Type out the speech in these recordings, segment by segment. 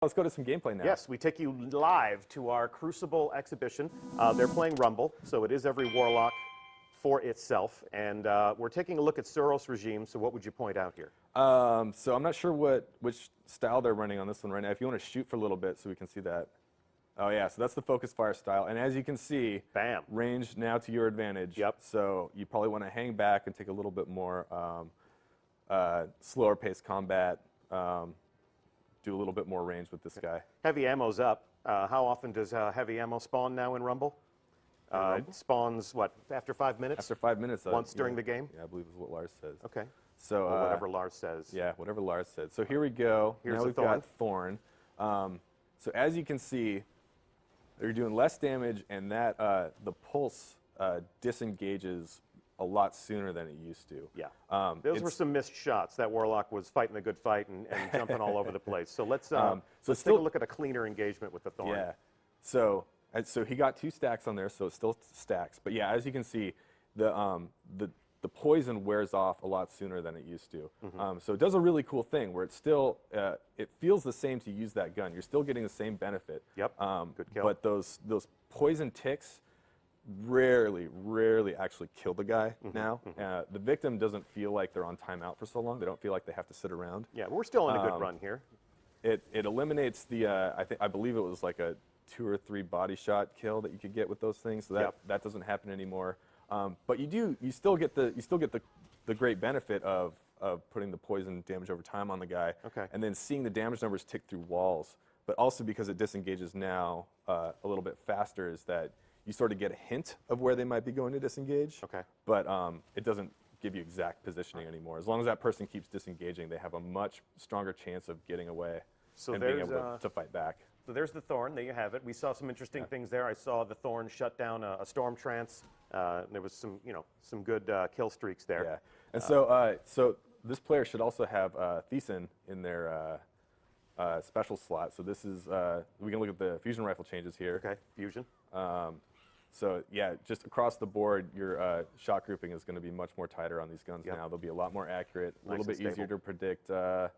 Let's go to some gameplay now. Yes, we take you live to our Crucible exhibition. They're playing Rumble, so it is every Warlock for itself. And we're taking a look at Suros regime, so what would you point out here? So I'm not sure which style they're running on this one right now. If you want to shoot for a little bit so we can see that. Oh yeah, so that's the focus fire style. And as you can see, bam, range now to your advantage. Yep. So you probably want to hang back and take a little bit more slower paced combat. Do a little bit more range with this guy. Heavy ammo's up. How often does heavy ammo spawn now in Rumble? It spawns, what, after 5 minutes? After 5 minutes. Once during the game? Yeah, I believe is what Lars says. Okay. So or whatever Lars says. Yeah, whatever Lars said. So here we go. Here's now we've got Thorn. So as you can see, they're doing less damage, and that the pulse disengages a lot sooner than it used to. Yeah. Those were some missed shots. That Warlock was fighting a good fight and jumping all over the place. So let's take a look at a cleaner engagement with the Thorn. Yeah. So he got 2 stacks on there, so it still stacks. But yeah, as you can see, the poison wears off a lot sooner than it used to. So it does a really cool thing where it's still, it feels the same to use that gun. You're still getting the same benefit. Yep, good kill. But those poison ticks rarely actually kill the guy now. The victim doesn't feel like they're on timeout for so long. They don't feel like they have to sit around. Yeah, we're still in a good run here. It eliminates the, I believe it was like a 2 or 3 body shot kill that you could get with those things. So that doesn't happen anymore. But you still get the great benefit of putting the poison damage over time on the guy, and then seeing the damage numbers tick through walls. But also because it disengages now a little bit faster, is that you sort of get a hint of where they might be going to disengage. But it doesn't give you exact positioning anymore. As long as that person keeps disengaging, they have a much stronger chance of getting away and being able to fight back. So there's the Thorn. There you have it. We saw some interesting things there. I saw the Thorn shut down a Storm Trance. There was some good kill streaks there. Yeah. And so this player should also have Thiessen in their special slot. So this is we can look at the fusion rifle changes here. Okay, fusion. So yeah, just across the board, your shot grouping is going to be much more tighter on these guns now. They'll be a lot more accurate, a little bit easier to predict where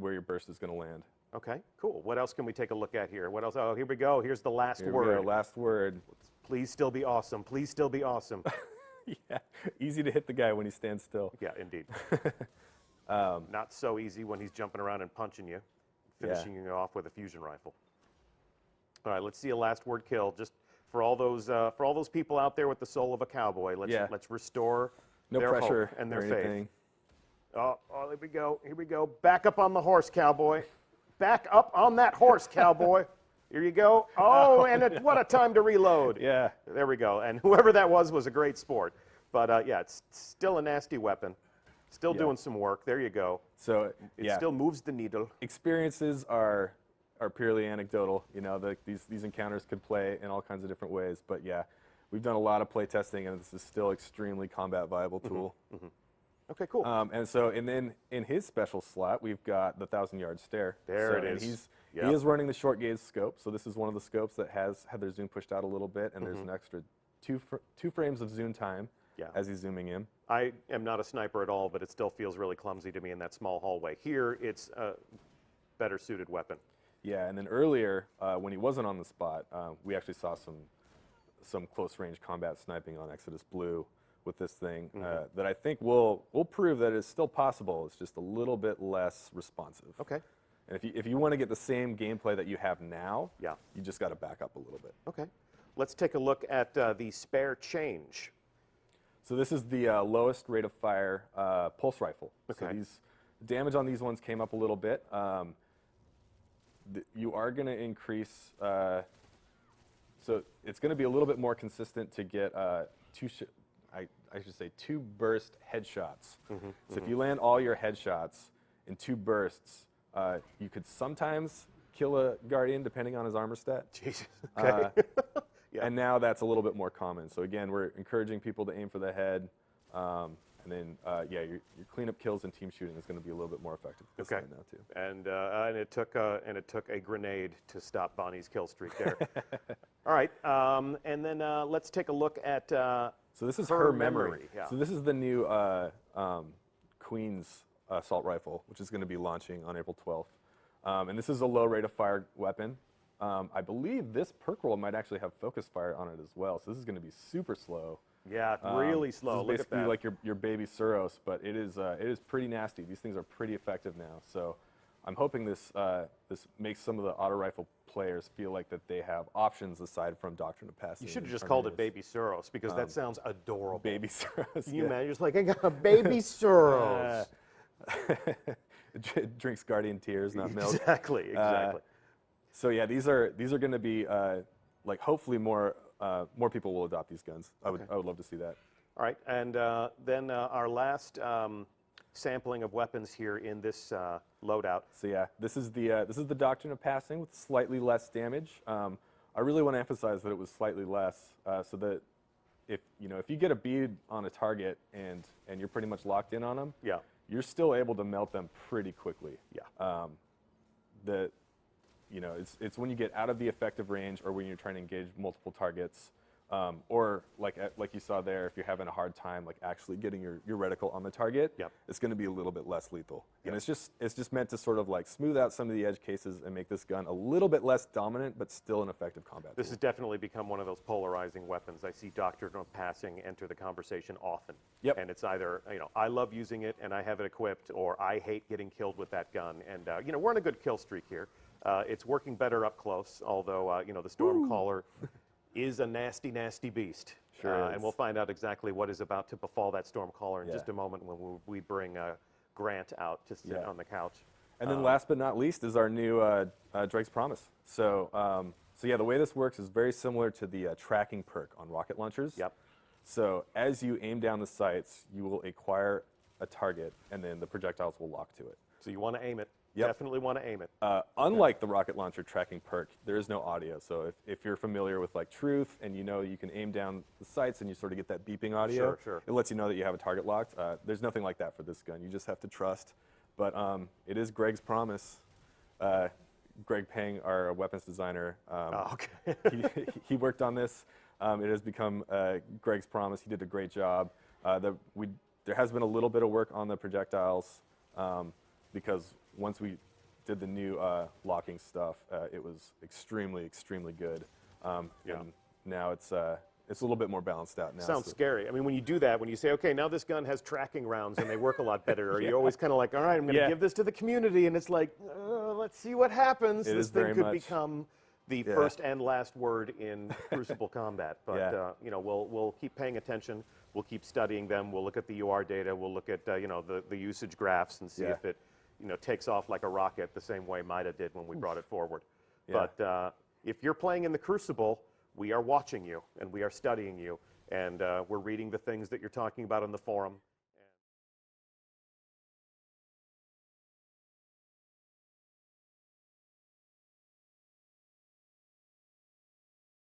your burst is going to land. Okay, cool. What else can we take a look at here? What else? Oh, here we go. Here's the last Here word. We go, last word. Please still be awesome. Please still be awesome. Yeah, easy to hit the guy when he stands still. Yeah, indeed. Not so easy when he's jumping around and punching you, finishing you off with a fusion rifle. All right, let's see a last word kill. Just for all those people out there with the soul of a cowboy, let's restore their pressure hope and their anything. faith. Oh, here we go. Here we go. Back up on the horse, cowboy. Back up on that horse, cowboy. Here you go. Oh, and what a time to reload. Yeah. There we go. And whoever that was a great sport. But yeah, it's still a nasty weapon. Still doing some work. There you go. So it still moves the needle. Experiences are purely anecdotal. You know, these encounters could play in all kinds of different ways. But yeah, we've done a lot of play testing, and this is still extremely combat viable tool. Okay, cool. And so, and then in his special slot, we've got the 1,000-yard stare. There it is. He is running the short gaze scope. So this is one of the scopes that has had their zoom pushed out a little bit, and there's an extra two frames of zoom time as he's zooming in. I am not a sniper at all, but it still feels really clumsy to me in that small hallway. Here, it's a better suited weapon. Yeah, and then earlier, when he wasn't on the spot, we actually saw some close-range combat sniping on Exodus Blue with this thing that I think will prove that it's still possible. It's just a little bit less responsive. Okay. And if you want to get the same gameplay that you have now, you just got to back up a little bit. Okay. Let's take a look at the spare change. So this is the lowest rate of fire pulse rifle. Okay. So damage on these ones came up a little bit. You are going to increase, so it's going to be a little bit more consistent to get I should say 2 burst headshots. So if you land all your headshots in 2 bursts, you could sometimes kill a Guardian depending on his armor stat. Jesus. Okay. And now that's a little bit more common. So again, we're encouraging people to aim for the head. And then, your cleanup kills and team shooting is going to be a little bit more effective this time now too. And it took a grenade to stop Bonnie's kill streak there. All right, and then let's take a look at. So this is her memory. Yeah. So this is the new Queen's assault rifle, which is going to be launching on April 12th. And this is a low rate of fire weapon. I believe this perk roll might actually have focus fire on it as well, so this is going to be super slow. Yeah, really slow. This is basically like your baby Suros, but it is pretty nasty. These things are pretty effective now, so I'm hoping this makes some of the auto rifle players feel like that they have options aside from Doctrine of Passing. You should have just called it Baby Suros because that sounds adorable. Baby Suros. Can you imagine? Just like, I got a Baby Suros. Drinks Guardian Tears, not milk. Exactly. So yeah, these are going to be like hopefully more people will adopt these guns. I would love to see that. All right, and then our last sampling of weapons here in this loadout. So yeah, this is the Doctrine of Passing with slightly less damage. I really want to emphasize that it was slightly less, so that if you get a bead on a target and you're pretty much locked in on them, yeah, you're still able to melt them pretty quickly. Yeah. It's when you get out of the effective range or when you're trying to engage multiple targets, or like you saw there, if you're having a hard time like actually getting your reticle on the target, yep, it's going to be a little bit less lethal. Yep. And it's just meant to sort of like smooth out some of the edge cases and make this gun a little bit less dominant, but still an effective combat This tool. has definitely become one of those polarizing weapons. I see Doctrine of Passing enter the conversation often. Yep. And it's either, I love using it and I have it equipped, or I hate getting killed with that gun. And, we're on a good kill streak here. It's working better up close, although, the Stormcaller is a nasty, nasty beast. Sure is. And we'll find out exactly what is about to befall that Stormcaller in just a moment when we bring Grant out to sit on the couch. And then last but not least is our new Dreg's Promise. So yeah, the way this works is very similar to the tracking perk on rocket launchers. Yep. So as you aim down the sights, you will acquire a target, and then the projectiles will lock to it. So you want to aim it. Yep. Definitely want to aim it. Unlike the rocket launcher tracking perk, there is no audio. So if you're familiar with like Truth and you can aim down the sights and you sort of get that beeping audio, Sure. It lets you know that you have a target locked. There's nothing like that for this gun. You just have to trust. But it is Greg's Promise. Greg Pang, our weapons designer, he worked on this. It has become Greg's Promise. He did a great job. There has been a little bit of work on the projectiles because once we did the new locking stuff, it was extremely, extremely good. And now it's a little bit more balanced out now. Sounds scary. I mean, when you do that, when you say, okay, now this gun has tracking rounds and they work a lot better, or you're always kind of like, all right, I'm going to give this to the community, and it's like, let's see what happens. This thing could become the first and last word in Crucible combat. But we'll keep paying attention. We'll keep studying them. We'll look at the UR data. We'll look at the usage graphs and see if it takes off like a rocket the same way Mida did when we brought it forward. Yeah. But if you're playing in the Crucible, we are watching you and we are studying you, and we're reading the things that you're talking about on the forum.